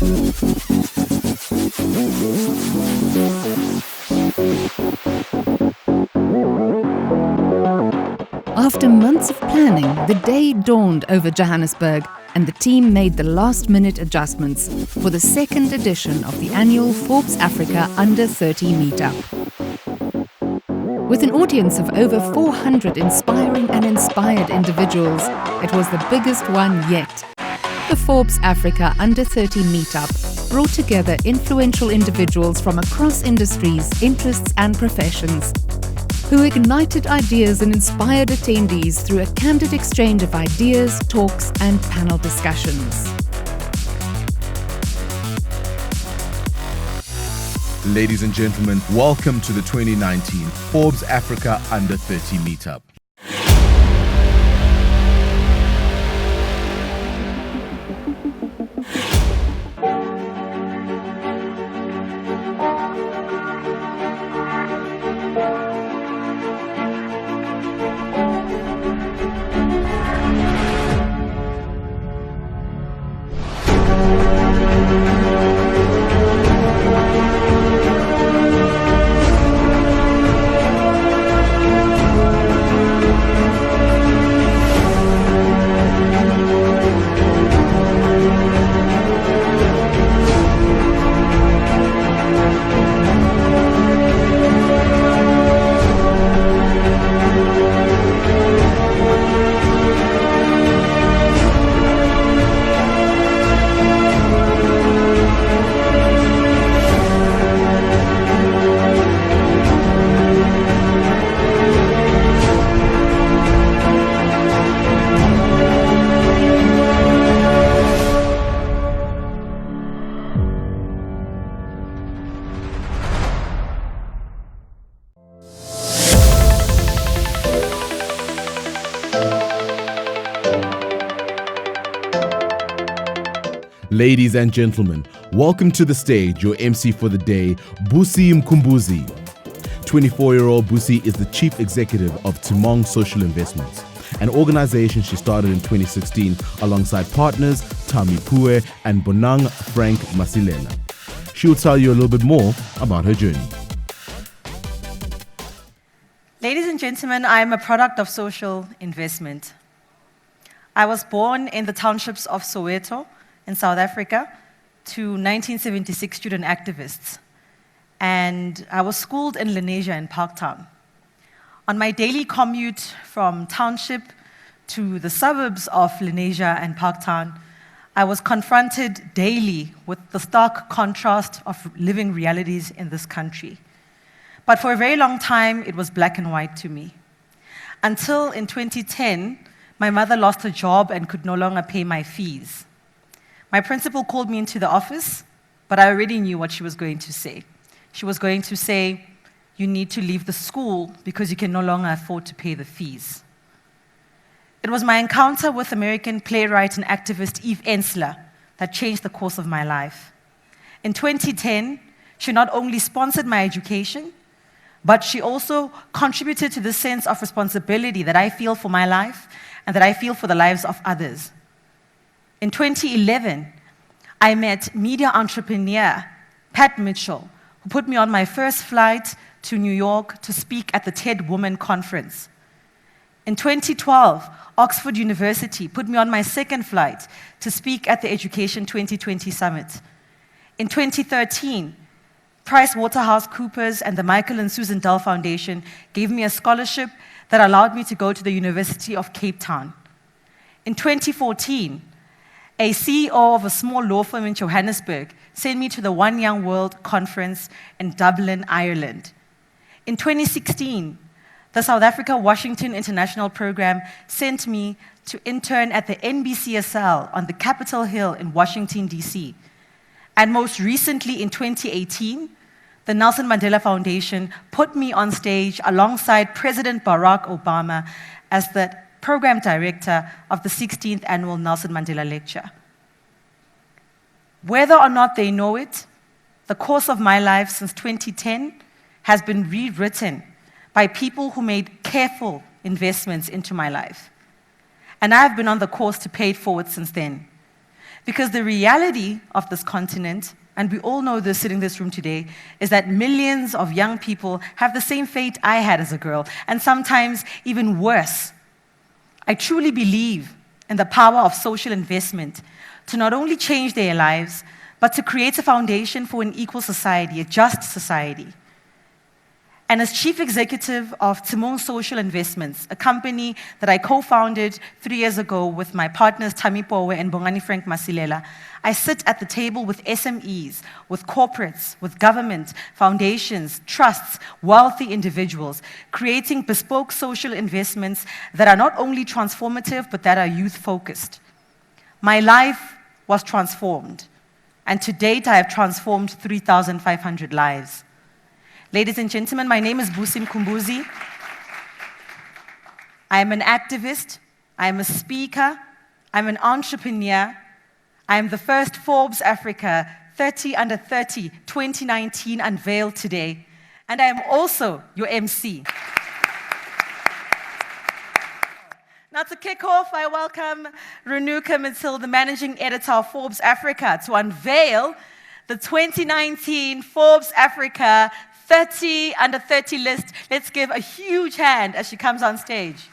After months of planning, the day dawned over Johannesburg and the team made the last-minute adjustments for the second edition of the annual Forbes Africa Under 30 meetup. With an audience of over 400 inspiring and inspired individuals, it was the biggest one yet. The Forbes Africa Under 30 meetup brought together influential individuals from across industries, interests and professions, who ignited ideas and inspired attendees through a candid exchange of ideas, talks and panel discussions. Ladies and gentlemen, welcome to the 2019 Forbes Africa Under 30 meetup. Ladies and gentlemen, welcome to the stage your MC for the day, Busi Mkumbuzi. 24-year-old Busi is the chief executive of Timong Social Investments, an organization she started in 2016 alongside partners Tami Pue and Bonang Frank Masilela. She will tell you a little bit more about her journey. Ladies and gentlemen, I am a product of social investment. I was born in the townships of Soweto in South Africa to 1976 student activists. And I was schooled in Lenasia in Parktown. On my daily commute from township to the suburbs of Lenasia and Parktown, I was confronted daily with the stark contrast of living realities in this country. But for a very long time, it was black and white to me. Until in 2010, my mother lost her job and could no longer pay my fees. My principal called me into the office, but I already knew what she was going to say. She was going to say, "You need to leave the school because you can no longer afford to pay the fees." It was my encounter with American playwright and activist Eve Ensler that changed the course of my life. In 2010, she not only sponsored my education, but she also contributed to the sense of responsibility that I feel for my life and that I feel for the lives of others. In 2011, I met media entrepreneur Pat Mitchell, who put me on my first flight to New York to speak at the TED Women Conference. In 2012, Oxford University put me on my second flight to speak at the Education 2020 Summit. In 2013, PricewaterhouseCoopers and the Michael and Susan Dell Foundation gave me a scholarship that allowed me to go to the University of Cape Town. In 2014, a CEO of a small law firm in Johannesburg sent me to the One Young World Conference in Dublin, Ireland. In 2016, the South Africa-Washington International Program sent me to intern at the NBCSL on the Capitol Hill in Washington, D.C. And most recently, in 2018, the Nelson Mandela Foundation put me on stage alongside President Barack Obama as the program director of the 16th Annual Nelson Mandela Lecture. Whether or not they know it, the course of my life since 2010 has been rewritten by people who made careful investments into my life. And I've been on the course to pay it forward since then. Because the reality of this continent, and we all know this sitting in this room today, is that millions of young people have the same fate I had as a girl, and sometimes even worse. I truly believe in the power of social investment to not only change their lives, but to create a foundation for an equal society, a just society. And as chief executive of Timong Social Investments, a company that I co-founded 3 years ago with my partners Tami Powe and Bongani Frank Masilela, I sit at the table with SMEs, with corporates, with government, foundations, trusts, wealthy individuals, creating bespoke social investments that are not only transformative, but that are youth-focused. My life was transformed, and to date I have transformed 3,500 lives. Ladies and gentlemen, my name is Busi Mkhumbuzi. I am an activist, I am a speaker, I'm an entrepreneur. I am the first Forbes Africa 30 Under 30 2019 unveiled today, and I am also your MC. Now to kick off, I welcome Renuka Matil, the managing editor of Forbes Africa, to unveil the 2019 Forbes Africa 30 Under 30 list. Let's give a huge hand as she comes on stage.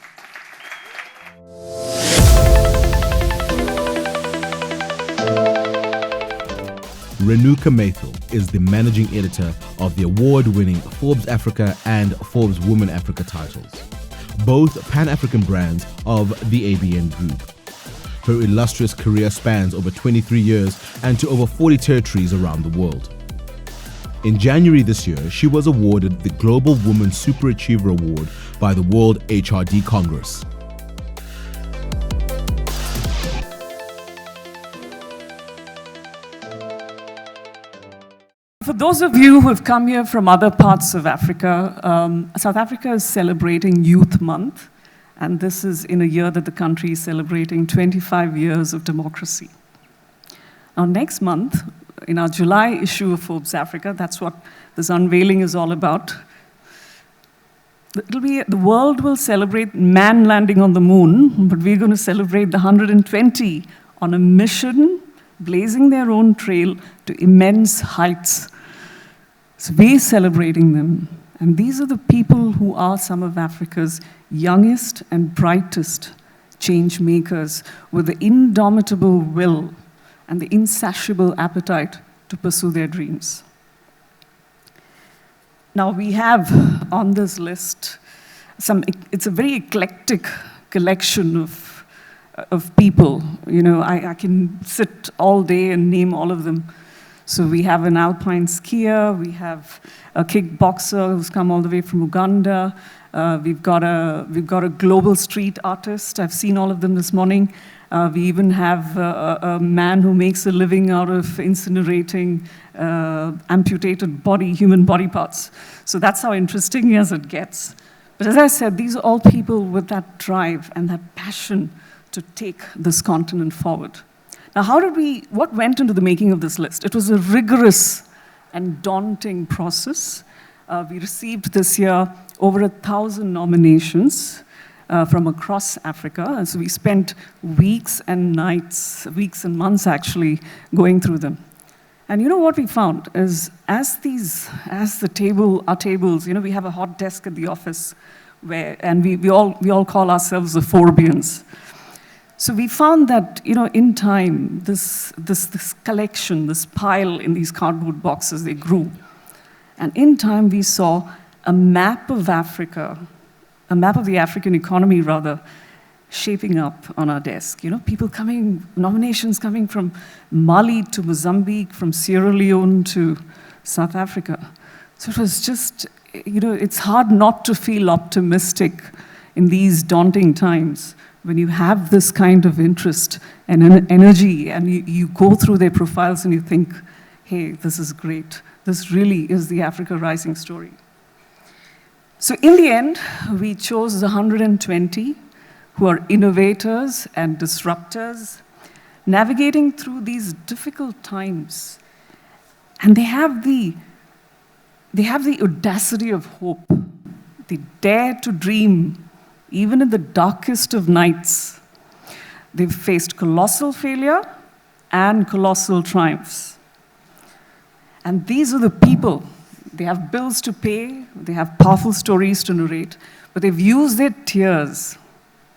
Renuka Matil is the managing editor of the award-winning Forbes Africa and Forbes Women Africa titles, both Pan-African brands of the ABN Group. Her illustrious career spans over 23 years and to over 40 territories around the world. In January this year, she was awarded the Global Woman Super Achiever Award by the World HRD Congress. For those of you who have come here from other parts of Africa, South Africa is celebrating Youth Month, and this is in a year that the country is celebrating 25 years of democracy. Now, next month, in our July issue of Forbes Africa, that's what this unveiling is all about. The world will celebrate man landing on the moon, but we're going to celebrate the 120 on a mission, blazing their own trail to immense heights. So we're celebrating them. And these are the people who are some of Africa's youngest and brightest change makers with the indomitable will and the insatiable appetite to pursue their dreams. Now we have on this list it's a very eclectic collection of people. You know, I can sit all day and name all of them. So we have an alpine skier, we have a kickboxer who's come all the way from Uganda. We've got a global street artist. I've seen all of them this morning. We even have a man who makes a living out of incinerating amputated human body parts. So that's how interesting as it gets. But as I said, these are all people with that drive and that passion to take this continent forward. Now, what went into the making of this list? It was a rigorous and daunting process. We received this year over 1,000 nominations from across Africa. And so we spent weeks and months actually going through them. And you know what we found is our tables, you know, we have a hot desk at the office and we all call ourselves the Forbians. So we found that, you know, in time, this collection, this pile in these cardboard boxes, they grew. And in time, we saw a map of Africa, a map of the African economy, rather, shaping up on our desk. You know, nominations coming from Mali to Mozambique, from Sierra Leone to South Africa. So it was just, you know, it's hard not to feel optimistic in these daunting times when you have this kind of interest and energy, and you go through their profiles and you think, hey, this is great. This really is the Africa Rising story. So in the end, we chose the 120 who are innovators and disruptors, navigating through these difficult times. And they have the audacity of hope. They dare to dream, even in the darkest of nights. They've faced colossal failure, and colossal triumphs. And these are the people. They have bills to pay, they have powerful stories to narrate, but they've used their tears,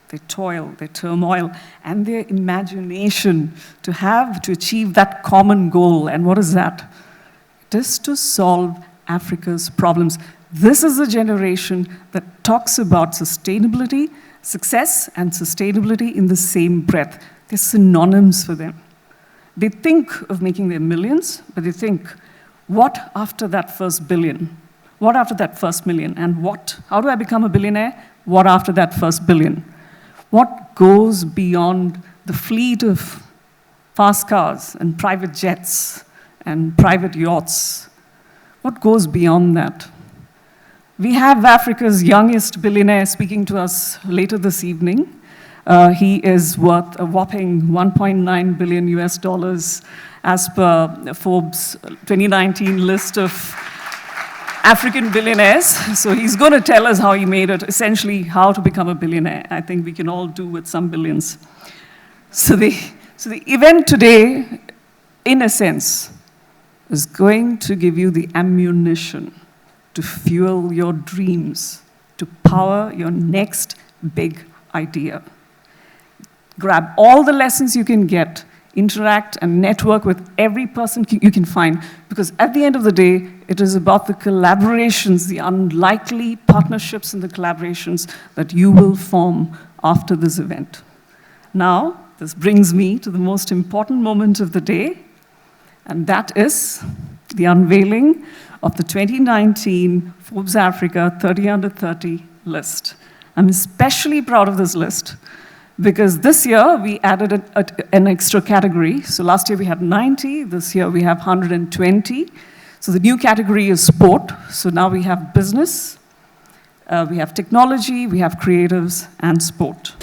their toil, their turmoil, and their imagination to achieve that common goal. And what is that? It is to solve Africa's problems. This is a generation that talks about sustainability, success and sustainability in the same breath. They're synonyms for them. They think of making their millions, but they think, what after that first billion? What after that first million? And what? How do I become a billionaire? What after that first billion? What goes beyond the fleet of fast cars and private jets and private yachts? What goes beyond that? We have Africa's youngest billionaire speaking to us later this evening. He is worth a whopping $1.9 billion US as per Forbes 2019 list of African billionaires. So he's going to tell us how he made it, essentially how to become a billionaire. I think we can all do with some billions. So the event today, in a sense, is going to give you the ammunition to fuel your dreams, to power your next big idea. Grab all the lessons you can get, interact and network with every person you can find, because at the end of the day, it is about the collaborations, the unlikely partnerships and the collaborations that you will form after this event. Now, this brings me to the most important moment of the day, and that is the unveiling of the 2019 Forbes Africa 30 Under 30 list. I'm especially proud of this list because this year we added an extra category. So last year we had 90, this year we have 120. So the new category is sport. So now we have business, we have technology, we have creatives, and sport.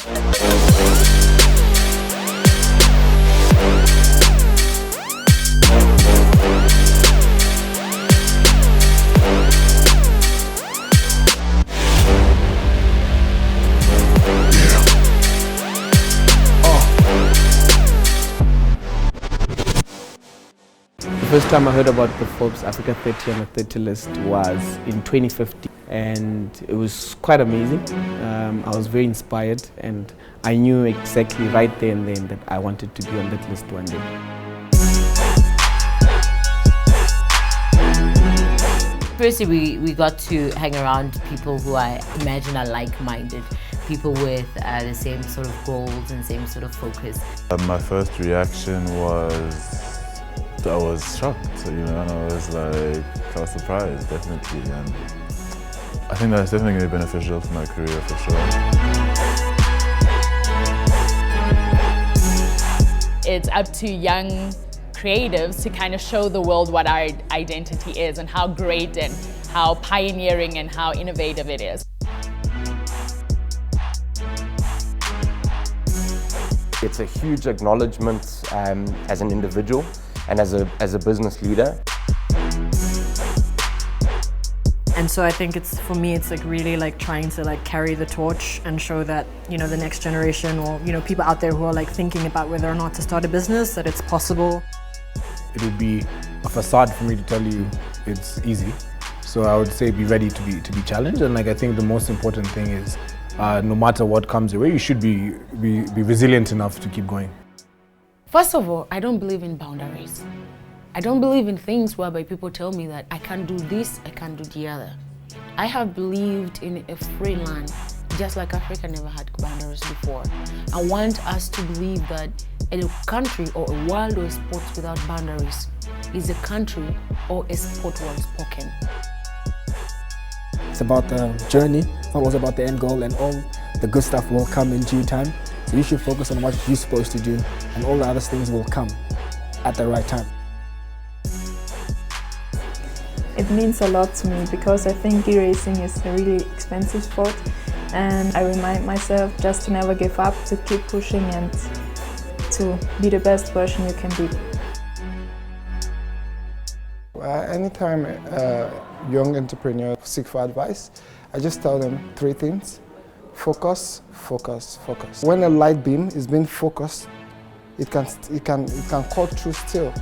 The first time I heard about the Forbes Africa 30 Under 30 list was in 2015, and it was quite amazing. I was very inspired, and I knew exactly right there and then that I wanted to be on that list one day. Firstly, we got to hang around people who I imagine are like-minded, people with the same sort of goals and same sort of focus. My first reaction was I was shocked, and I was surprised, definitely, and I think that's definitely going to be beneficial to my career for sure. It's up to young creatives to kind of show the world what our identity is and how great and how pioneering and how innovative it is. It's a huge acknowledgement as an individual and as a business leader. And so I think for me it's really trying to carry the torch and show that the next generation or people out there who are thinking about whether or not to start a business, that it's possible. It would be a facade for me to tell you it's easy. So I would say be ready to be challenged, and I think the most important thing is no matter what comes your way, you should be resilient enough to keep going. First of all, I don't believe in boundaries. I don't believe in things whereby people tell me that I can't do this, I can't do the other. I have believed in a free land, just like Africa never had boundaries before. I want us to believe that a country or a world or sports without boundaries is a country or a sport well spoken. It's about the journey, not always about the end goal, and all the good stuff will come in due time. So you should focus on what you're supposed to do, and all the other things will come at the right time. It means a lot to me because I think e-racing is a really expensive sport, and I remind myself just to never give up, to keep pushing and to be the best version you can be. Anytime a young entrepreneur seek for advice, I just tell them three things: focus, focus, focus. When a light beam is being focused it can cut through still.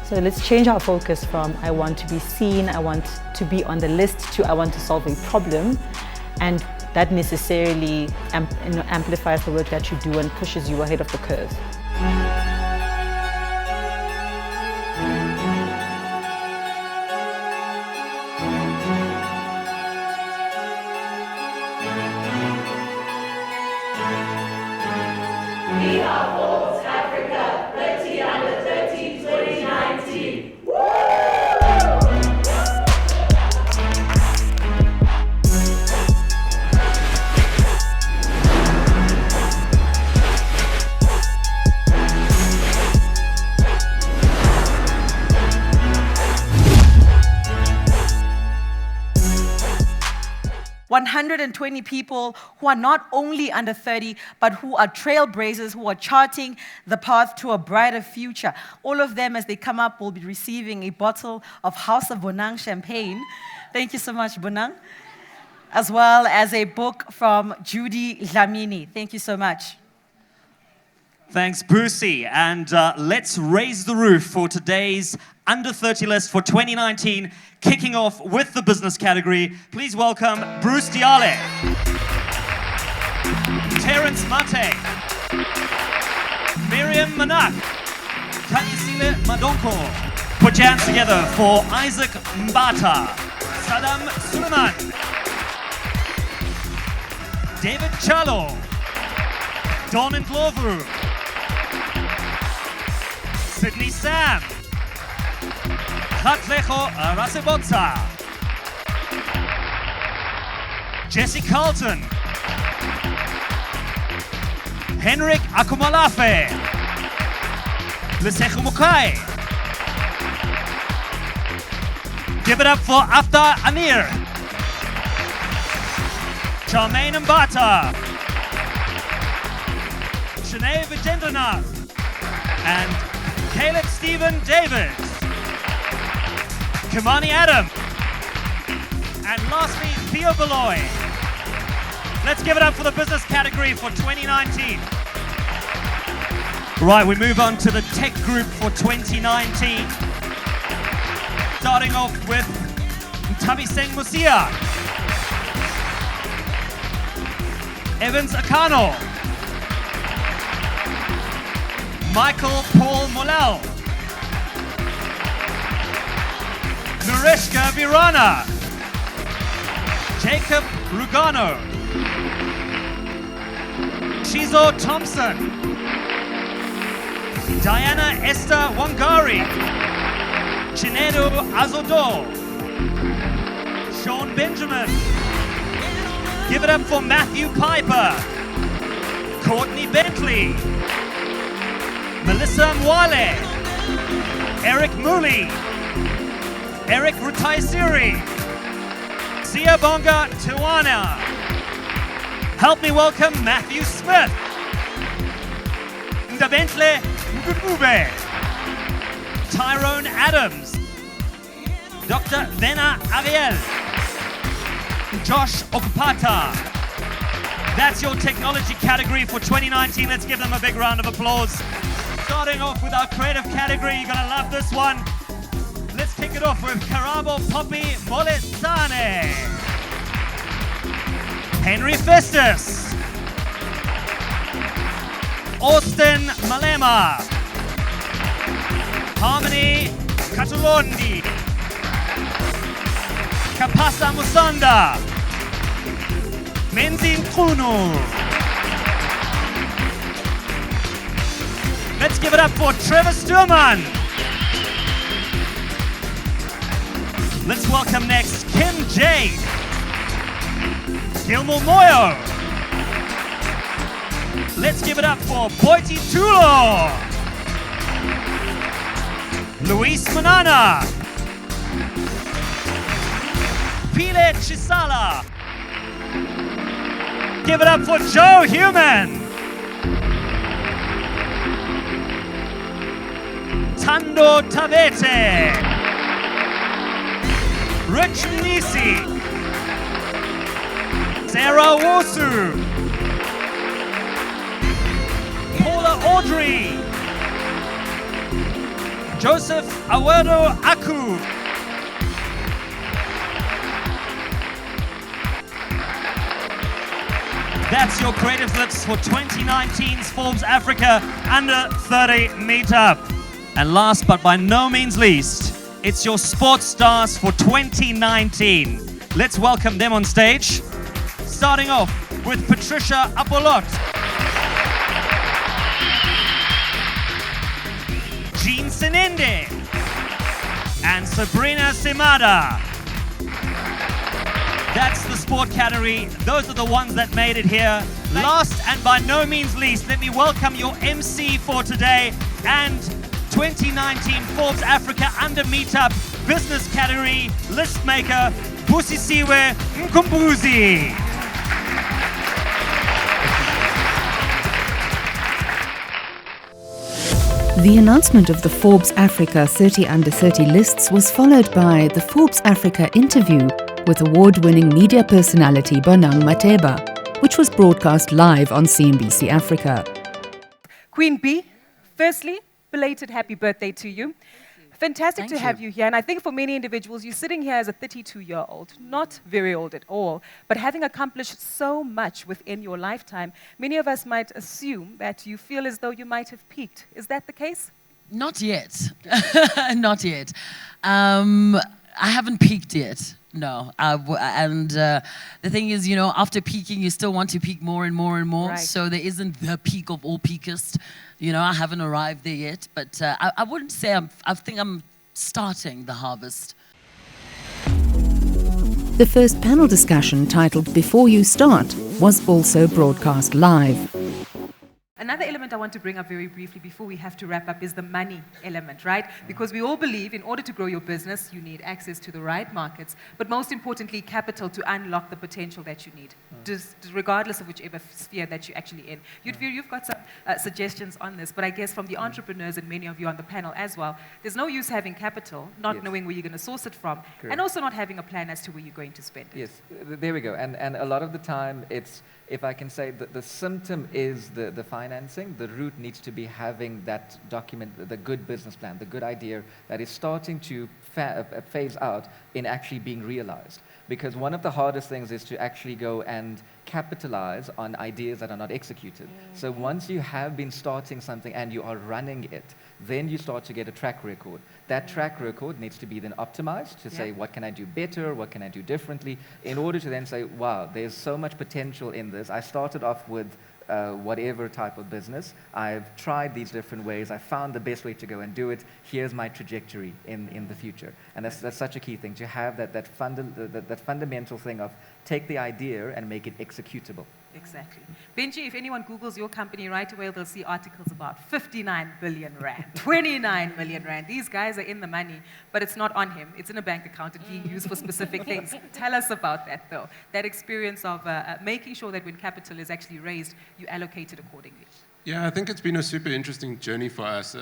So let's change our focus from I want to be seen, I want to be on the list, to I want to solve a problem. And that necessarily amplifies the work that you do and pushes you ahead of the curve. We are Forbes Africa 30 Under 30 2019. Woo! 120 people who are not only under 30, but who are trailblazers, who are charting the path to a brighter future. All of them, as they come up, will be receiving a bottle of House of Bonang champagne. Thank you so much, Bonang. As well as a book from Judy Dlamini. Thank you so much. Thanks, Brucey. And let's raise the roof for today's Under 30 list for 2019, kicking off with the business category. Please welcome Bruce Diale, Terence Mate, Miriam Manak, Kanyisile Madonko. Put your hands together for Isaac Mbata, Saddam Suleiman, David Chalo, Don Ndlovu, Sydney Sam, Hatlejo Rasebotsa, Jesse Carlton, Henrik Akumalafe, Lesehu Mukai. Give it up for Aftar Amir, Charmaine Mbata, Shanae Vijendranath, and Caleb Stephen Davis, Kimani Adam, and lastly, Theo Beloy. Let's give it up for the business category for 2019. Right, we move on to the tech group for 2019. Starting off with Tabiseng Musia, Evans Akano, Michael Paul Molel, Nureshka Virana, Jacob Rugano, Shizo Thompson, Diana Esther Wangari, Chinedu Azodo, Sean Benjamin. Give it up for Matthew Piper, Courtney Bentley, Melissa Mwale, Eric Mooley, Eric Rutaisiri, Siyabonga Tiwana. Help me welcome Matthew Smith, Ndabentle Mbube, Tyrone Adams, Dr. Vena Ariel, Josh Okupata. That's your technology category for 2019. Let's give them a big round of applause. Starting off with our creative category, you're gonna love this one. Let's kick it off with Karabo Poppy Moletsane, Henry Festus, Austin Malema, Harmony Katulondi, Kapasa Musanda, Menzin Kunu. Let's give it up for Trevor Sturman. Let's welcome next Kim Jade, Gilmore Moyo. Let's give it up for Boiti Tulo, Luis Manana, Pile Chisala. Give it up for Joe Human, Tando Tavete, Rich Nisi, Sarah Wosu, Paula Audrey, Joseph Awero Aku. That's your creative list for 2019's Forbes Africa Under 30 Meetup. And last but by no means least, it's your sports stars for 2019. Let's welcome them on stage. Starting off with Patricia Apolot, Jean Senende, and Sabrina Simada. That's the sport category. Those are the ones that made it here. Last and by no means least, let me welcome your MC for today and 2019 Forbes Africa Under Meetup Business Category List Maker, Busisiwe Mkumbuzi. The announcement of the Forbes Africa 30 Under 30 lists was followed by the Forbes Africa interview with award-winning media personality Bonang Mateba, which was broadcast live on CNBC Africa. Queen B, firstly, belated happy birthday to you. Fantastic to have you here. And I think for many individuals, you're sitting here as a 32-year-old, not very old at all, but having accomplished so much within your lifetime, many of us might assume that you feel as though you might have peaked. Is that the case? Not yet. Not yet. I haven't peaked yet. No. The thing is, you know, after peaking, you still want to peak more and more and more. Right. So there isn't the peak of all peakest. You know, I haven't arrived there yet. But I wouldn't say I think I'm starting the harvest. The first panel discussion, titled Before You Start, was also broadcast live. Another element I want to bring up very briefly before we have to wrap up is the money element, right? Because we all believe in order to grow your business, you need access to the right markets, but most importantly, capital to unlock the potential that you need, just regardless of whichever sphere that you're actually in. You've got some suggestions on this, but I guess from the entrepreneurs and many of you on the panel as well, there's no use having capital, not knowing where you're going to source it from, and also not having a plan as to where you're going to spend it. Yes, there we go. And a lot of the time, it's, if I can say, the symptom is the financing. The root needs to be having that document, the good business plan, the good idea that is starting to phase out in actually being realized. Because one of the hardest things is to actually go and capitalize on ideas that are not executed. So once you have been starting something and you are running it, then you start to get a track record. That track record needs to be then optimized to say, what can I do better, what can I do differently, in order to then say, wow, there's so much potential in this. I started off with whatever type of business. I've tried these different ways. I found the best way to go and do it. Here's my trajectory in the future. And that's such a key thing, to have that fundamental thing of take the idea and make it executable. Exactly. Benji, if anyone Googles your company right away, they'll see articles about 59 billion rand, 29 million rand. These guys are in the money, but it's not on him. It's in a bank account and being used for specific things. Tell us about that, though. That experience of making sure that when capital is actually raised, you allocate it accordingly. Yeah, I think it's been a super interesting journey for us.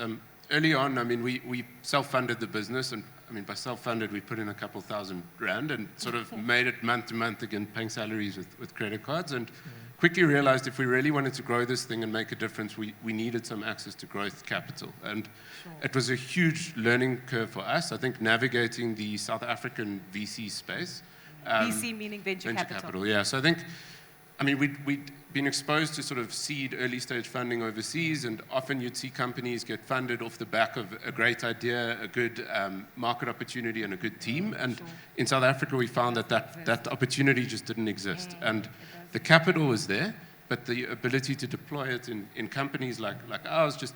Early on, I mean, we self-funded the business, and I mean, by self-funded, we put in a couple thousand rand and sort of made it month to month again, paying salaries with credit cards, and quickly realized if we really wanted to grow this thing and make a difference, we needed some access to growth capital. And it was a huge learning curve for us. I think navigating the South African VC space. VC meaning venture capital. Yeah, so I think, I mean, we'd been exposed to sort of seed early stage funding overseas, and often you'd see companies get funded off the back of a great idea, a good market opportunity, and a good team. And in South Africa, we found that opportunity just didn't exist. And the capital was there, but the ability to deploy it in companies like ours just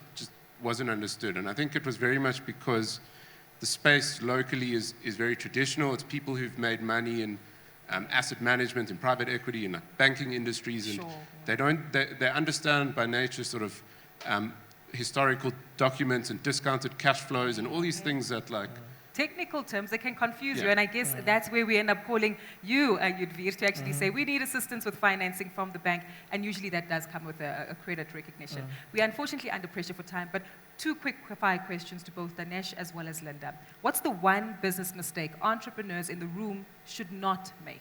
wasn't understood. And I think it was very much because the space locally is very traditional. It's people who've made money in asset management and private equity and banking industries, and they understand by nature sort of historical documents and discounted cash flows and all these things that technical terms, they can confuse you, and I guess that's where we end up calling you, Unveiling, to actually say we need assistance with financing from the bank, and usually that does come with a credit recognition. We are unfortunately under pressure for time, but two quick fire questions to both Danesh as well as Linda. What's the one business mistake entrepreneurs in the room should not make?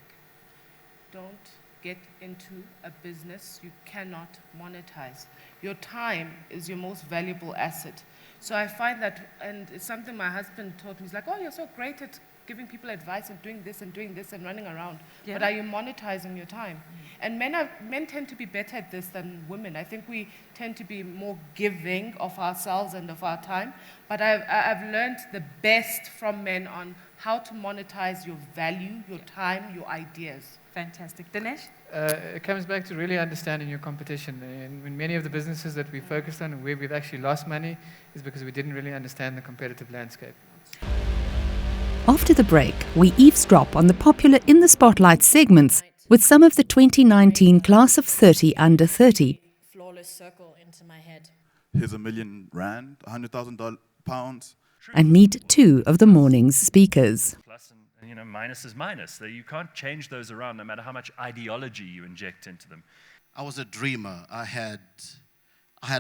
Don't get into a business you cannot monetize. Your time is your most valuable asset. So I find that, and it's something my husband taught me, he's like, oh, you're so great at giving people advice and doing this and running around. Yeah. But are you monetizing your time? And men tend to be better at this than women. I think we tend to be more giving of ourselves and of our time. But I've learned the best from men on how to monetize your value, your time, your ideas. Fantastic. Dinesh? It comes back to really understanding your competition. And in many of the businesses that we focused on and where we've actually lost money is because we didn't really understand the competitive landscape. After the break, we eavesdrop on the popular In the Spotlight segments with some of the 2019 class of 30 under 30. Flawless circle into my head. Here's R1 million, £100,000. And meet two of the morning's speakers. Plus and, you know, minus is minus. You can't change those around no matter how much ideology you inject into them. I was a dreamer. I had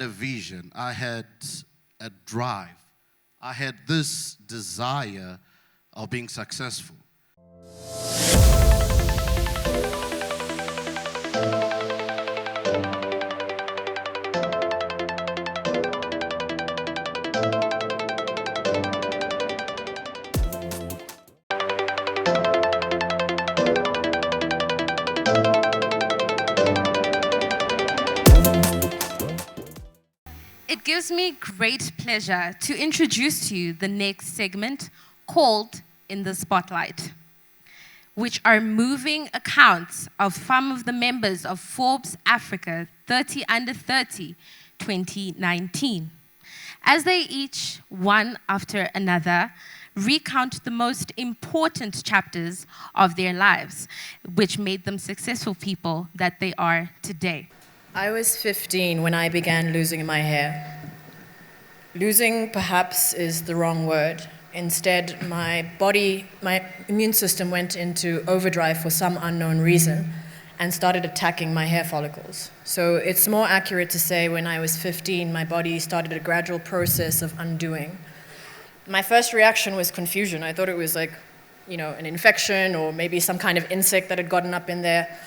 a vision. I had a drive. I had this desire of being successful. It gives me great pleasure to introduce to you the next segment called In the Spotlight, which are moving accounts of some of the members of Forbes Africa 30 Under 30 2019, as they each, one after another, recount the most important chapters of their lives, which made them successful people that they are today. I was 15 when I began losing my hair. Losing, perhaps, is the wrong word. Instead, my immune system went into overdrive for some unknown reason and started attacking my hair follicles. So it's more accurate to say when I was 15, my body started a gradual process of undoing. My first reaction was confusion. I thought it was like, you know, an infection or maybe some kind of insect that had gotten up in there.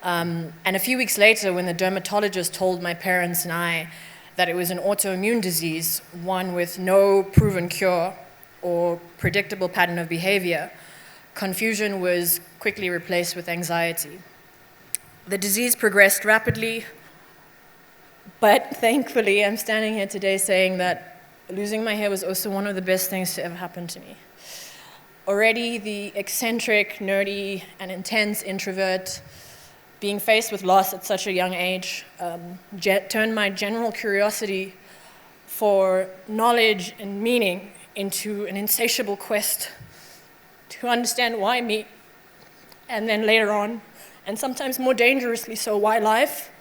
And a few weeks later, when the dermatologist told my parents and I that it was an autoimmune disease, one with no proven cure or predictable pattern of behavior, confusion was quickly replaced with anxiety. The disease progressed rapidly, but thankfully I'm standing here today saying that losing my hair was also one of the best things to ever happen to me. Already the eccentric, nerdy, and intense introvert, being faced with loss at such a young age, turned my general curiosity for knowledge and meaning into an insatiable quest to understand why me, and then later on, and sometimes more dangerously so, why life?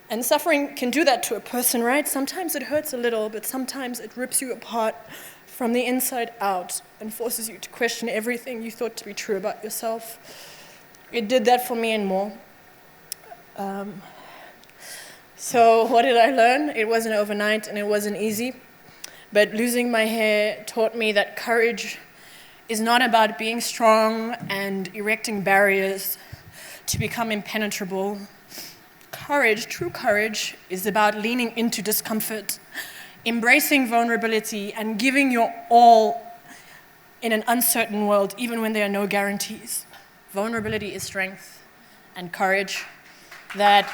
And suffering can do that to a person, right? Sometimes it hurts a little, but sometimes it rips you apart from the inside out and forces you to question everything you thought to be true about yourself. It did that for me and more. So what did I learn? It wasn't overnight and it wasn't easy, but losing my hair taught me that courage is not about being strong and erecting barriers to become impenetrable. Courage, true courage, is about leaning into discomfort, embracing vulnerability, and giving your all in an uncertain world, even when there are no guarantees. Vulnerability is strength, and courage that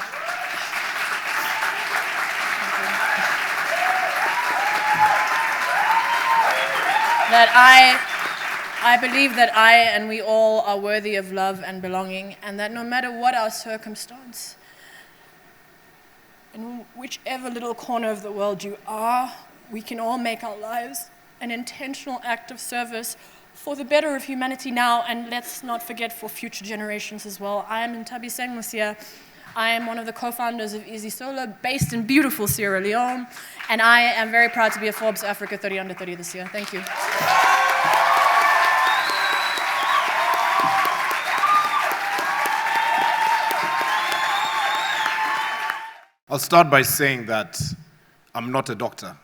I believe that I and we all are worthy of love and belonging, and that no matter what our circumstance, in whichever little corner of the world you are, we can all make our lives an intentional act of service for the better of humanity now, and let's not forget for future generations as well. I am Ntabi Musia. I am one of the co-founders of Easy Solar, based in beautiful Sierra Leone, and I am very proud to be a Forbes Africa 30 Under 30 this year. Thank you. I'll start by saying that I'm not a doctor,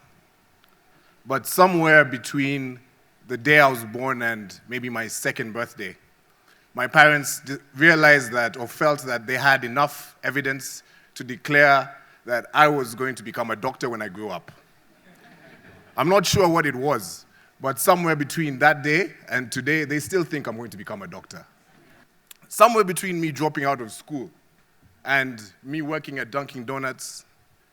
but somewhere between the day I was born and maybe my second birthday, my parents realized that, or felt that they had enough evidence to declare that I was going to become a doctor when I grew up. I'm not sure what it was, but somewhere between that day and today, they still think I'm going to become a doctor. Somewhere between me dropping out of school and me working at Dunkin' Donuts,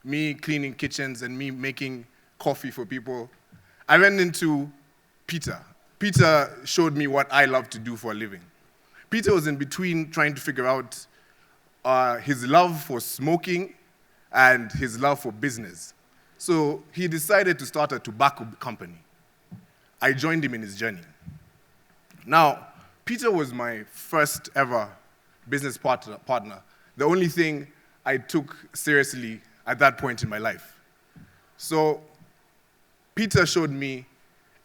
me cleaning kitchens and me making coffee for people, I ran into Peter. Peter showed me what I love to do for a living. Peter was in between trying to figure out his love for smoking and his love for business. So he decided to start a tobacco company. I joined him in his journey. Now, Peter was my first ever business partner, the only thing I took seriously at that point in my life. So Peter showed me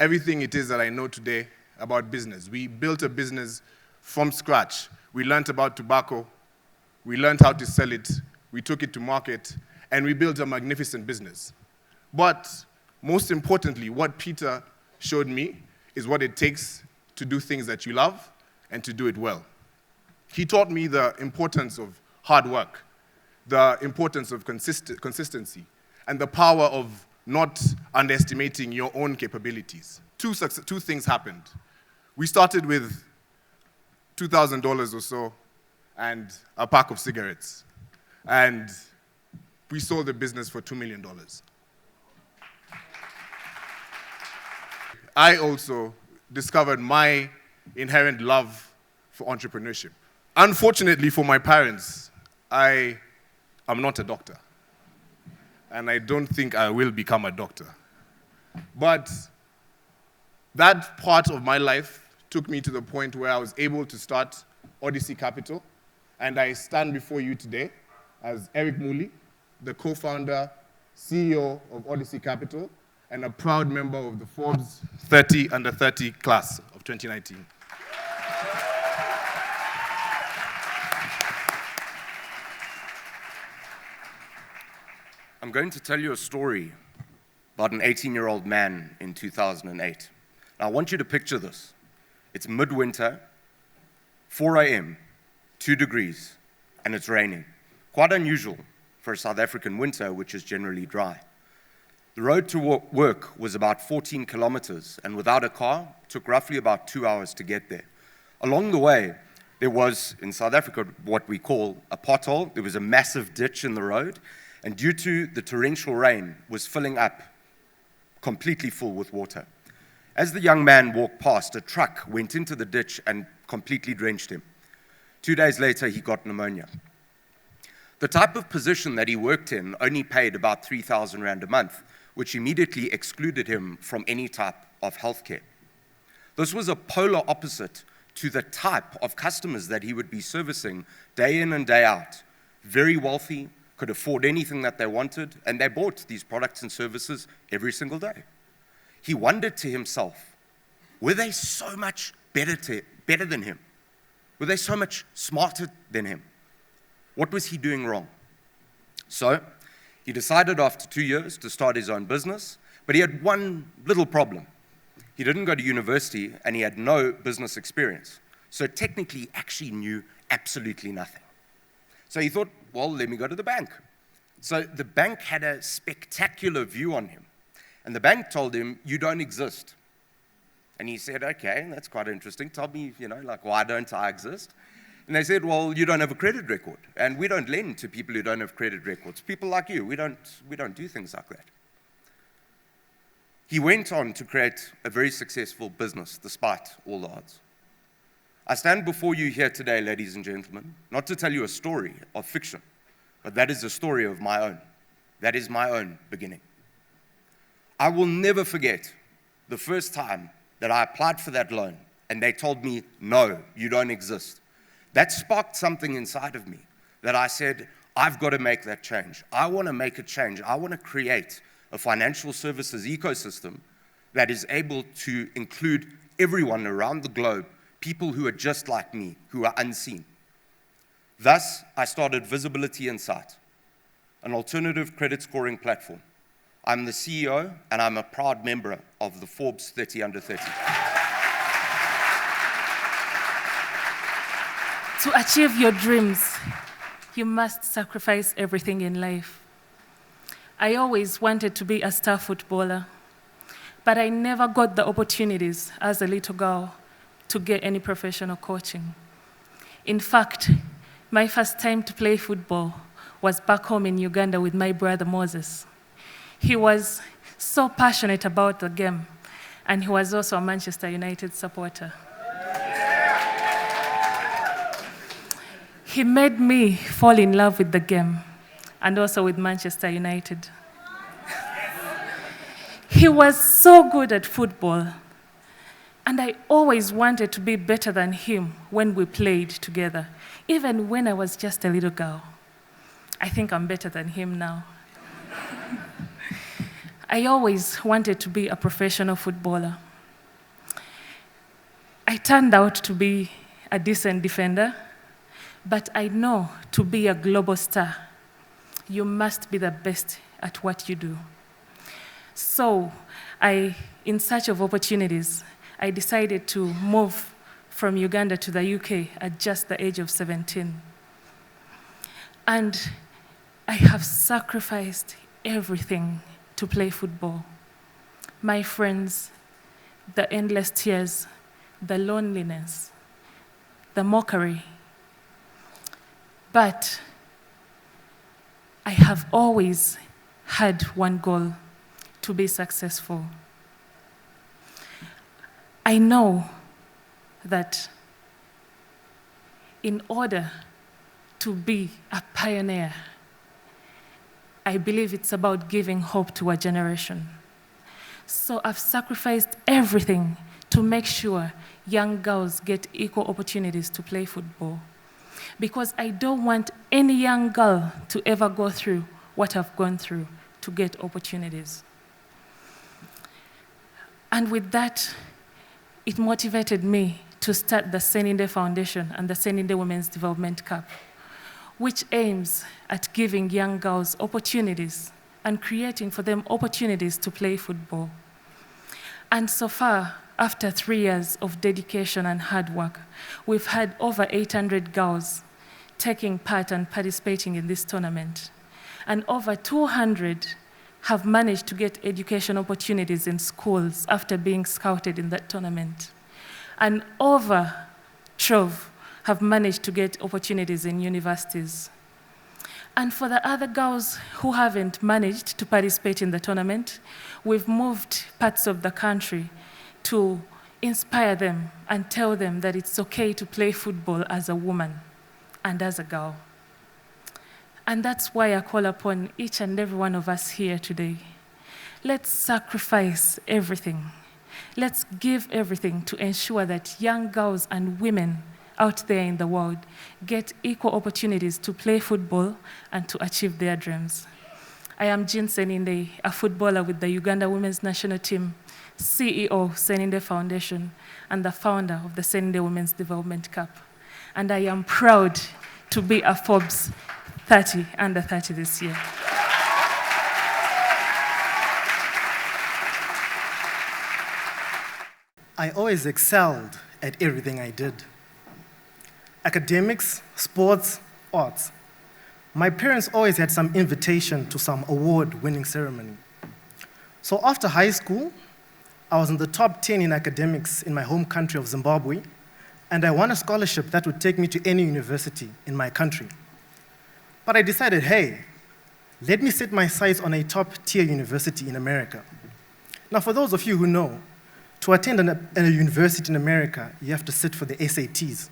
everything it is that I know today about business. We built a business from scratch. We learned about tobacco. We learned how to sell it. We took it to market, and we built a magnificent business. But most importantly, what Peter showed me is what it takes to do things that you love and to do it well. He taught me the importance of hard work, the importance of consistency, and the power of not underestimating your own capabilities. Two things happened. We started with $2,000 or so and a pack of cigarettes. And we sold the business for $2 million. I also discovered my inherent love for entrepreneurship. Unfortunately for my parents, I am not a doctor. And I don't think I will become a doctor. But that part of my life took me to the point where I was able to start Odyssey Capital. And I stand before you today as Eric Mooley, the co-founder, CEO of Odyssey Capital, and a proud member of the Forbes 30 Under 30 class of 2019. I'm going to tell you a story about an 18-year-old man in 2008. Now, I want you to picture this. It's midwinter, 4 a.m., 2 degrees, and it's raining. Quite unusual for a South African winter, which is generally dry. The road to work was about 14 kilometers, and without a car, it took roughly about 2 hours to get there. Along the way, there was, in South Africa, what we call a pothole. There was a massive ditch in the road, and due to the torrential rain, was filling up, completely full with water. As the young man walked past, a truck went into the ditch and completely drenched him. 2 days later, he got pneumonia. The type of position that he worked in only paid about 3,000 Rand a month, which immediately excluded him from any type of healthcare. This was a polar opposite to the type of customers that he would be servicing day in and day out. Very wealthy, could afford anything that they wanted, and they bought these products and services every single day. He wondered to himself, were they so much better than him? Were they so much smarter than him? What was he doing wrong? So he decided after 2 years to start his own business, but he had one little problem. He didn't go to university and he had no business experience. So technically, he actually knew absolutely nothing. So he thought, well, let me go to the bank. So the bank had a spectacular view on him. And the bank told him, you don't exist. And he said, okay, that's quite interesting. Tell me, why don't I exist? And they said, well, you don't have a credit record. And we don't lend to people who don't have credit records. People like you, we don't do things like that. He went on to create a very successful business, despite all the odds. I stand before you here today, ladies and gentlemen, not to tell you a story of fiction, but that is a story of my own. That is my own beginning. I will never forget the first time that I applied for that loan and they told me, no, you don't exist. That sparked something inside of me that I said, I've got to make that change. I want to make a change. I want to create a financial services ecosystem that is able to include everyone around the globe, people who are just like me, who are unseen. Thus, I started Visibility Insight, an alternative credit scoring platform. I'm the CEO, and I'm a proud member of the Forbes 30 Under 30. To achieve your dreams, you must sacrifice everything in life. I always wanted to be a star footballer. but I never got the opportunities as a little girl to get any professional coaching. In fact, my first time to play football was back home in Uganda with my brother Moses. He was so passionate about the game, and he was also a Manchester United supporter. He made me fall in love with the game and also with Manchester United. He was so good at football, and I always wanted to be better than him when we played together, even when I was just a little girl. I think I'm better than him now. I always wanted to be a professional footballer. I turned out to be a decent defender, but I know to be a global star, you must be the best at what you do. So, in search of opportunities, I decided to move from Uganda to the UK at just the age of 17. And I have sacrificed everything to play football. My friends, the endless tears, the loneliness, the mockery. But I have always had one goal: to be successful. I know that in order to be a pioneer, I believe it's about giving hope to a generation. So I've sacrificed everything to make sure young girls get equal opportunities to play football, because I don't want any young girl to ever go through what I've gone through to get opportunities. And with that, it motivated me to start the Seninde Foundation and the Seninde Women's Development Cup, which aims at giving young girls opportunities and creating for them opportunities to play football. And so far, after 3 years of dedication and hard work, we've had over 800 girls taking part and participating in this tournament. And over 200 have managed to get education opportunities in schools after being scouted in that tournament. And over 12 have managed to get opportunities in universities. And for the other girls who haven't managed to participate in the tournament, we've moved parts of the country to inspire them and tell them that it's okay to play football as a woman and as a girl. And that's why I call upon each and every one of us here today. Let's sacrifice everything. Let's give everything to ensure that young girls and women out there in the world get equal opportunities to play football and to achieve their dreams. I am Jean Seninde, a footballer with the Uganda Women's National Team, CEO Seninde Foundation, and the founder of the Seninde Women's Development Cup. And I am proud to be a Forbes Under 30 this year. I always excelled at everything I did. Academics, sports, arts. My parents always had some invitation to some award-winning ceremony. So after high school, I was in the top 10 in academics in my home country of Zimbabwe, and I won a scholarship that would take me to any university in my country. But I decided, hey, let me set my sights on a top-tier university in America. Now, for those of you who know, to attend a university in America, you have to sit for the SATs.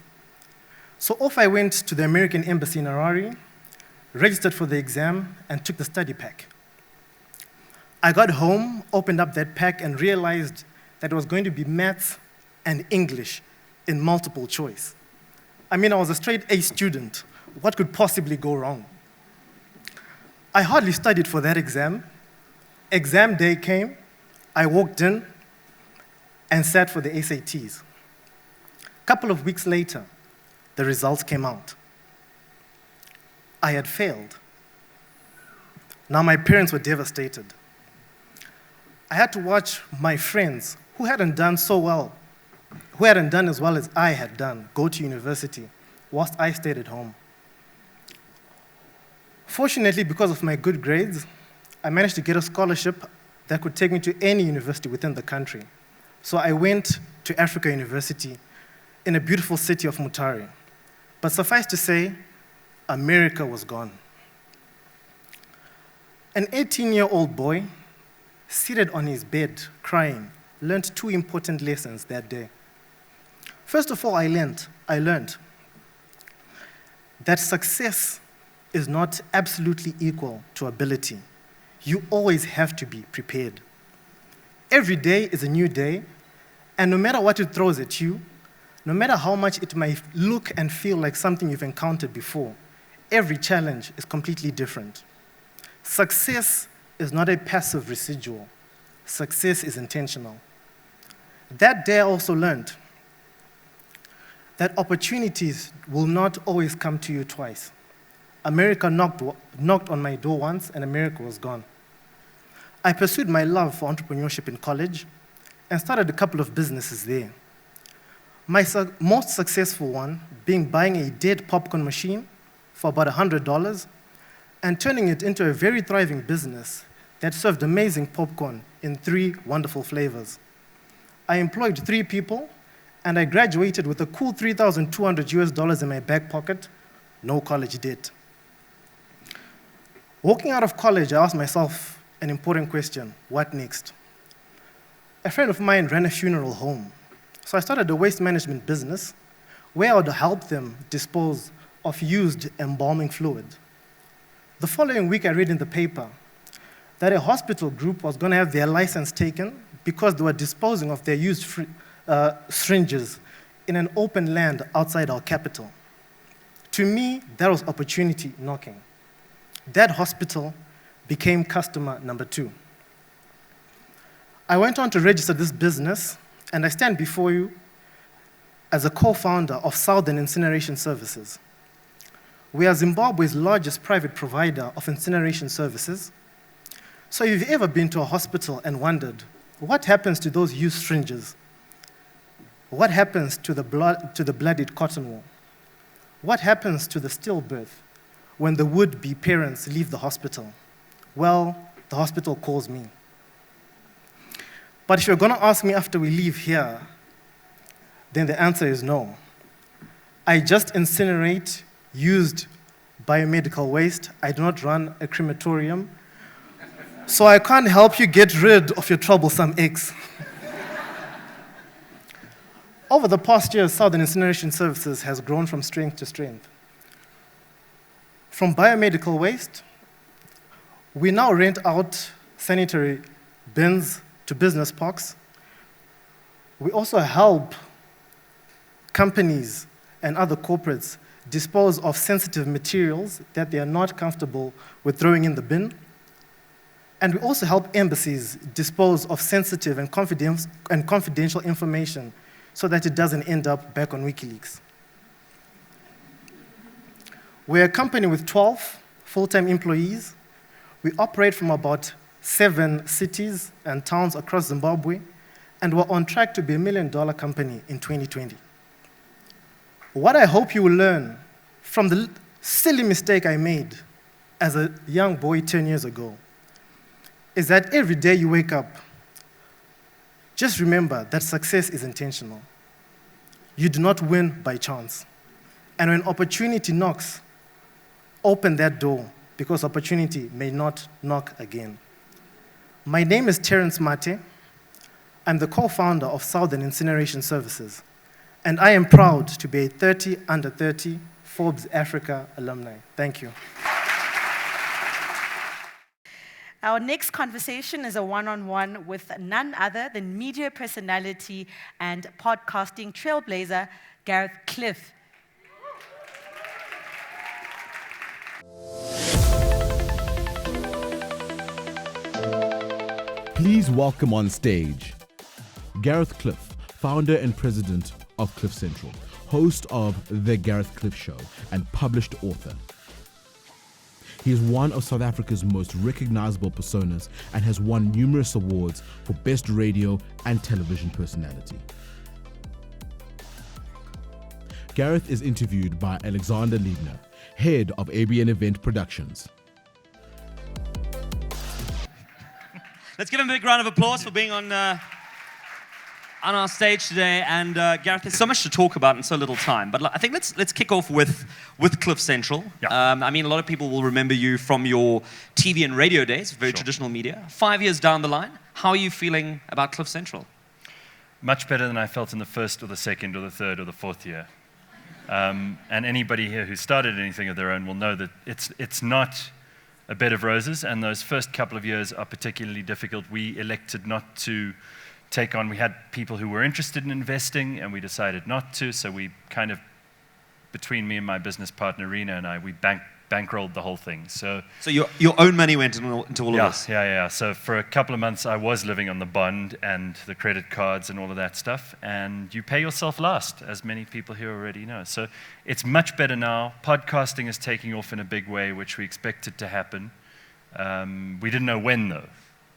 So off I went to the American Embassy in Honoree, registered for the exam, and took the study pack. I got home, opened up that pack, and realized that it was going to be maths and English in multiple choice. I mean, I was a straight A student. What could possibly go wrong? I hardly studied for that exam. Exam day came, I walked in and sat for the SATs. A couple of weeks later, the results came out. I had failed. Now my parents were devastated. I had to watch my friends who hadn't done so well, who hadn't done as well as I had done, go to university, whilst I stayed at home. Fortunately, because of my good grades, I managed to get a scholarship that could take me to any university within the country. So I went to Africa University in a beautiful city of Mutare. But suffice to say, America was gone. An 18-year-old boy, seated on his bed, crying, learned two important lessons that day. First of all, I learned that success is not absolutely equal to ability. You always have to be prepared. Every day is a new day, and no matter what it throws at you, no matter how much it might look and feel like something you've encountered before, every challenge is completely different. Success is not a passive residual. Success is intentional. That day I also learned that opportunities will not always come to you twice. America knocked on my door once, and America was gone. I pursued my love for entrepreneurship in college and started a couple of businesses there. My most successful one being buying a dead popcorn machine for about $100 and turning it into a very thriving business that served amazing popcorn in 3 wonderful flavors. I employed 3 people, and I graduated with a cool $3,200 in my back pocket, no college debt. Walking out of college, I asked myself an important question: what next? A friend of mine ran a funeral home, so I started a waste management business where I would help them dispose of used embalming fluid. The following week, I read in the paper that a hospital group was going to have their license taken because they were disposing of their used syringes in an open land outside our capital. To me, that was opportunity knocking. That hospital became customer number 2. I went on to register this business, and I stand before you as a co-founder of Southern Incineration Services. We are Zimbabwe's largest private provider of incineration services. So if you've ever been to a hospital and wondered, what happens to those used syringes? What happens to the bloodied cotton wool? What happens to the stillbirth when the would-be parents leave the hospital? Well, the hospital calls me. But if you're going to ask me after we leave here, then the answer is no. I just incinerate used biomedical waste. I do not run a crematorium. So I can't help you get rid of your troublesome ex. Over the past years, Southern Incineration Services has grown from strength to strength. From biomedical waste, we now rent out sanitary bins to business parks. We also help companies and other corporates dispose of sensitive materials that they are not comfortable with throwing in the bin. And we also help embassies dispose of sensitive and confidential information so that it doesn't end up back on WikiLeaks. We're a company with 12 full-time employees. We operate from about 7 cities and towns across Zimbabwe, and we're on track to be $1 million company in 2020. What I hope you will learn from the silly mistake I made as a young boy 10 years ago is that every day you wake up, just remember that success is intentional. You do not win by chance. And when opportunity knocks, open that door, because opportunity may not knock again. My name is Terence Mate. I'm the co-founder of Southern Incineration Services, and I am proud to be a 30 under 30 Forbes Africa alumni. Thank you. Our next conversation is a one-on-one with none other than media personality and podcasting trailblazer, Gareth Cliff. Please welcome on stage Gareth Cliff, founder and president of Cliff Central, host of The Gareth Cliff Show, and published author. He is one of South Africa's most recognizable personas and has won numerous awards for Best Radio and Television Personality. Gareth is interviewed by Alexander Liebner, head of ABN Event Productions. Let's give him a big round of applause for being on our stage today. And Gareth, there's so much to talk about in so little time. But I think let's kick off with Cliff Central. Yeah. I mean, a lot of people will remember you from your TV and radio days, very traditional media. 5 years down the line, how are you feeling about Cliff Central? Much better than I felt in the first or the second or the third or the fourth year. And anybody here who started anything of their own will know that it's not a bed of roses, and those first couple of years are particularly difficult. We elected not to take on, we had people who were interested in investing, and we decided not to, so we kind of, between me and my business partner, Rena, and I, we bankrolled the whole thing. So your own money went into all of this? Yeah. So for a couple of months, I was living on the bond and the credit cards and all of that stuff, and you pay yourself last, as many people here already know. So it's much better now. Podcasting is taking off in a big way, which we expected to happen. We didn't know when, though.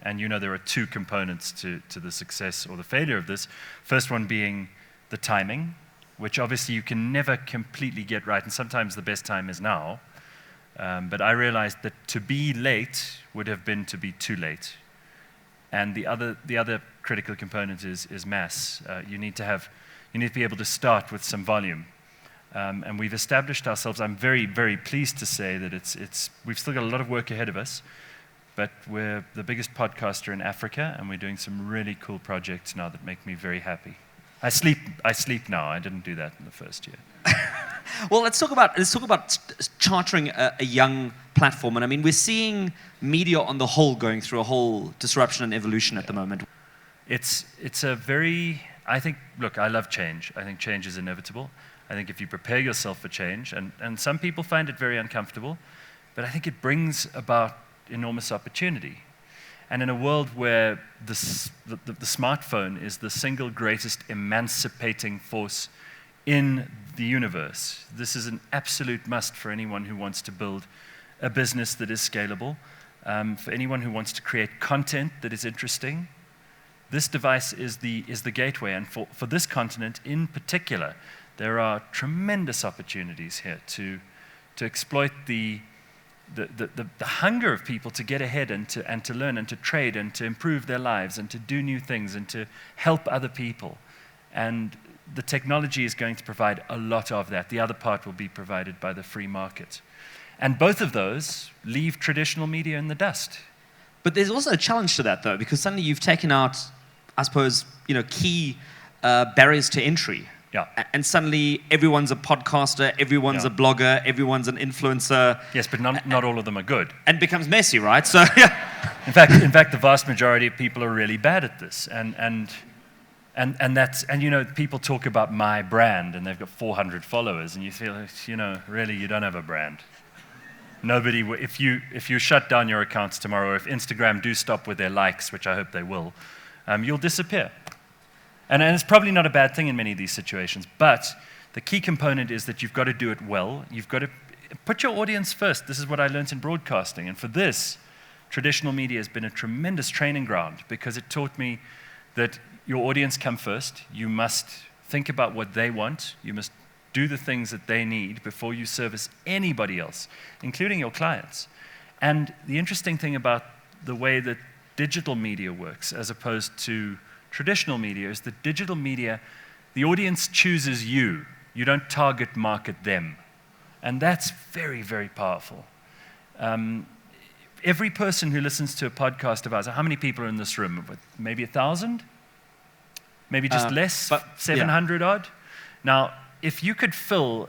And you know there are two components to the success or the failure of this. First one being the timing, which obviously you can never completely get right, and sometimes the best time is now. But I realized that to be late would have been to be too late. And the other critical component is mass. You need to be able to start with some volume. And we've established ourselves. I'm very, very pleased to say that we've still got a lot of work ahead of us, but we're the biggest podcaster in Africa, and we're doing some really cool projects now that make me very happy. I sleep now. I didn't do that in the first year. Well, let's talk about chartering a young platform. And I mean, we're seeing media on the whole going through a whole disruption and evolution at the moment. It's a very, I think, look, I love change. I think change is inevitable. I think if you prepare yourself for change, and some people find it very uncomfortable, but I think it brings about enormous opportunity. And in a world where the smartphone is the single greatest emancipating force in the universe, this is an absolute must for anyone who wants to build a business that is scalable, for anyone who wants to create content that is interesting. This device is the gateway, and for this continent in particular, there are tremendous opportunities here to exploit the hunger of people to get ahead and to learn and to trade and to improve their lives and to do new things and to help other people. And the technology is going to provide a lot of that. The other part will be provided by the free market. And both of those leave traditional media in the dust. But there's also a challenge to that, though, because suddenly you've taken out, I suppose, key barriers to entry. Yeah. And suddenly everyone's a podcaster, everyone's a blogger, everyone's an influencer. Yes, but not all of them are good. And becomes messy, right? So yeah. In fact, the vast majority of people are really bad at this. And people talk about my brand, and they've got 400 followers, and you feel, really, you don't have a brand. Nobody, if you shut down your accounts tomorrow, or if Instagram do stop with their likes, which I hope they will, you'll disappear. And it's probably not a bad thing in many of these situations, but the key component is that you've got to do it well. You've got to put your audience first. This is what I learned in broadcasting. And for this, traditional media has been a tremendous training ground, because it taught me that your audience come first. You must think about what they want. You must do the things that they need before you service anybody else, including your clients. And the interesting thing about the way that digital media works as opposed to traditional media is that digital media, the audience chooses you. You don't target market them. And that's very, very powerful. Every person who listens to a podcast of ours, how many people are in this room? Maybe 1,000? Maybe just less, 700 odd? Now, if you could fill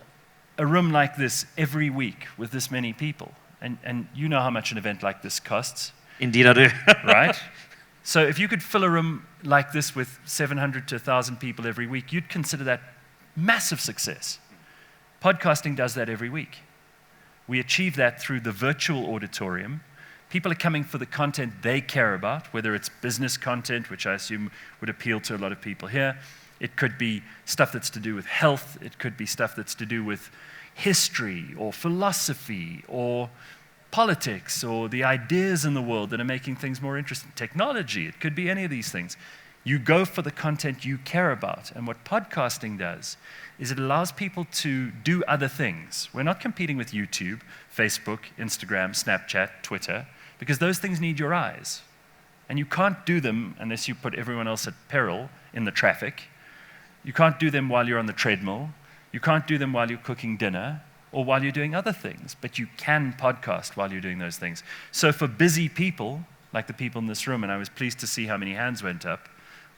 a room like this every week with this many people, and you know how much an event like this costs. Indeed I do. Right? So if you could fill a room like this with 700 to 1,000 people every week, you'd consider that massive success. Podcasting does that every week. We achieve that through the virtual auditorium. People are coming for the content they care about, whether it's business content, which I assume would appeal to a lot of people here. It could be stuff that's to do with health. It could be stuff that's to do with history or philosophy or politics or the ideas in the world that are making things more interesting. Technology, it could be any of these things. You go for the content you care about. And what podcasting does is it allows people to do other things. We're not competing with YouTube, Facebook, Instagram, Snapchat, Twitter, because those things need your eyes. And you can't do them unless you put everyone else at peril in the traffic. You can't do them while you're on the treadmill. You can't do them while you're cooking dinner or while you're doing other things, but you can podcast while you're doing those things. So for busy people, like the people in this room, and I was pleased to see how many hands went up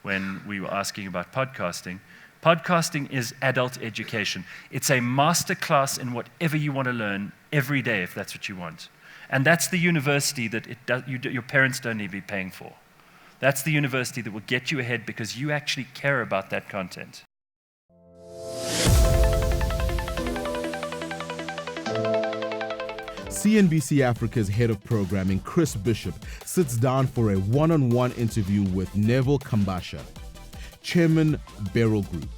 when we were asking about podcasting, podcasting is adult education. It's a masterclass in whatever you want to learn every day, if that's what you want. And that's the university that your parents don't need to be paying for. That's the university that will get you ahead because you actually care about that content. CNBC Africa's head of programming, Chris Bishop, sits down for a one-on-one interview with Neville Kambasha, Chairman Beryl Group.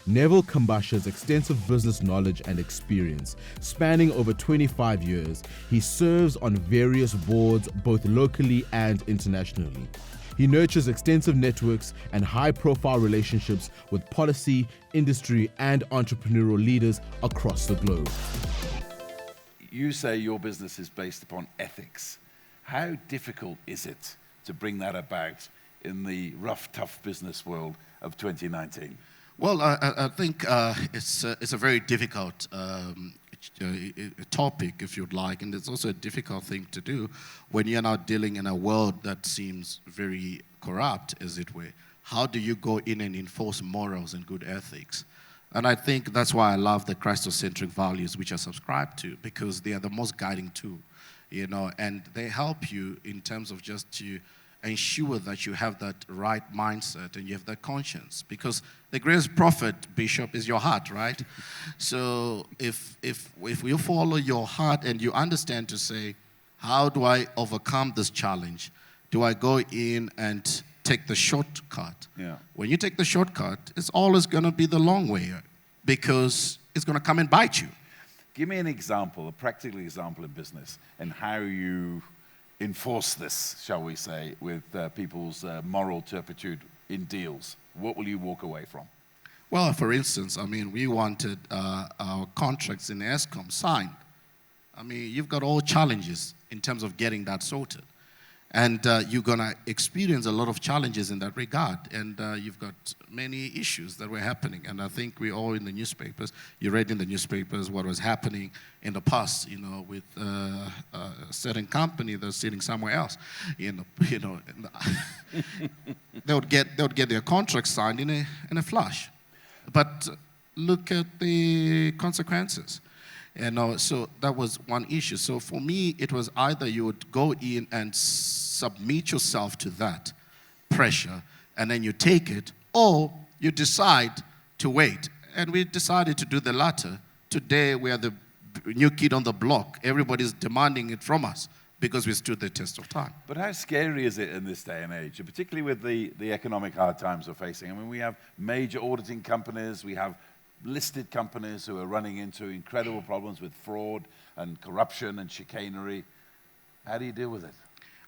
Neville Kambasha's extensive business knowledge and experience, spanning over 25 years, he serves on various boards both locally and internationally. He nurtures extensive networks and high-profile relationships with policy, industry, and entrepreneurial leaders across the globe. You say your business is based upon ethics. How difficult is it to bring that about in the rough, tough business world of 2019? Well, I think it's a very difficult topic, if you'd like, and it's also a difficult thing to do when you're now dealing in a world that seems very corrupt, as it were. How do you go in and enforce morals and good ethics? And I think that's why I love the Christocentric values which I subscribe to, because they are the most guiding tool, and they help you in terms of just to ensure that you have that right mindset and you have that conscience, because the greatest prophet, Bishop, is your heart, right? So if you follow your heart and you understand to say, how do I overcome this challenge? Do I go in and take the shortcut? Yeah. When you take the shortcut, it's always going to be the long way, because it's going to come and bite you. Give me an example, a practical example in business, and how you enforce this, shall we say, with people's moral turpitude in deals. What will you walk away from? Well, for instance, we wanted our contracts in ESCOM signed. You've got all challenges in terms of getting that sorted. And you're going to experience a lot of challenges in that regard. And you've got many issues that were happening. And I think we all in the newspapers, you read in the newspapers what was happening in the past, with a certain company that's sitting somewhere else. They would get their contract signed in a flash. But look at the consequences. So that was one issue. So for me, it was either you would go in and submit yourself to that pressure, and then you take it, or you decide to wait. And we decided to do the latter. Today, we are the new kid on the block. Everybody's demanding it from us because we stood the test of time. But how scary is it in this day and age, particularly with the economic hard times we're facing? We have major auditing companies, we have listed companies who are running into incredible problems with fraud and corruption and chicanery. How do you deal with it?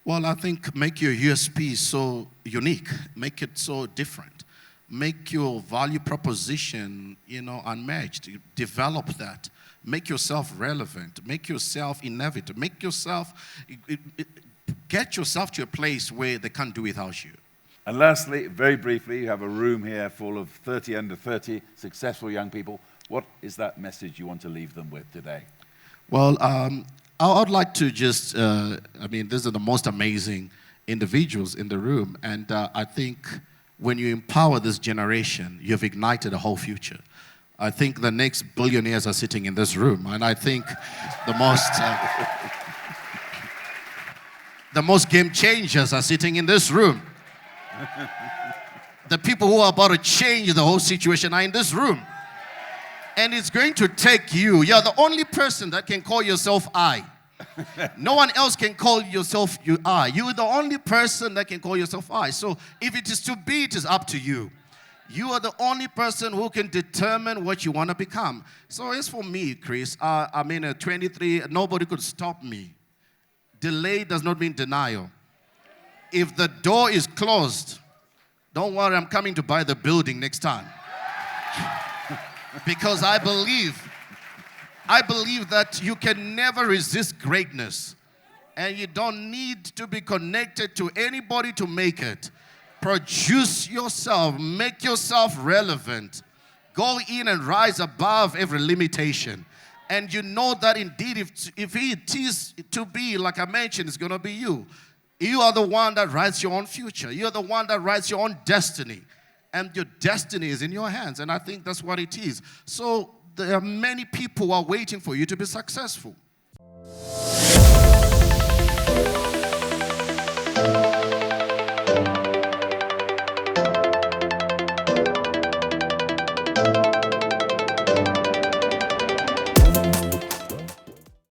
Well, I think make your USP so unique, make it so different, make your value proposition, unmatched, develop that, make yourself relevant, make yourself innovative, get yourself to a place where they can't do without you. And lastly, very briefly, you have a room here full of 30 under 30 successful young people. What is that message you want to leave them with today? Well, I would like to just, these are the most amazing individuals in the room. And I think when you empower this generation, you've ignited a whole future. I think the next billionaires are sitting in this room. And I think the most game changers are sitting in this room. The people who are about to change the whole situation are in this room. And it's going to take you. You're the only person that can call yourself I. No one else can call yourself I. You're the only person that can call yourself I. So if it is to be, it is up to you. You are the only person who can determine what you want to become. So as for me, Chris, at 23, nobody could stop me. Delay does not mean denial. If the door is closed, don't worry, I'm coming to buy the building next time. Because I believe that you can never resist greatness. And you don't need to be connected to anybody to make it. Produce yourself, make yourself relevant. Go in and rise above every limitation. And you know that indeed if it is to be, like I mentioned, it's going to be you. You are the one that writes your own future. You're the one that writes your own destiny. And your destiny is in your hands. And I think that's what it is. So there are many people who are waiting for you to be successful.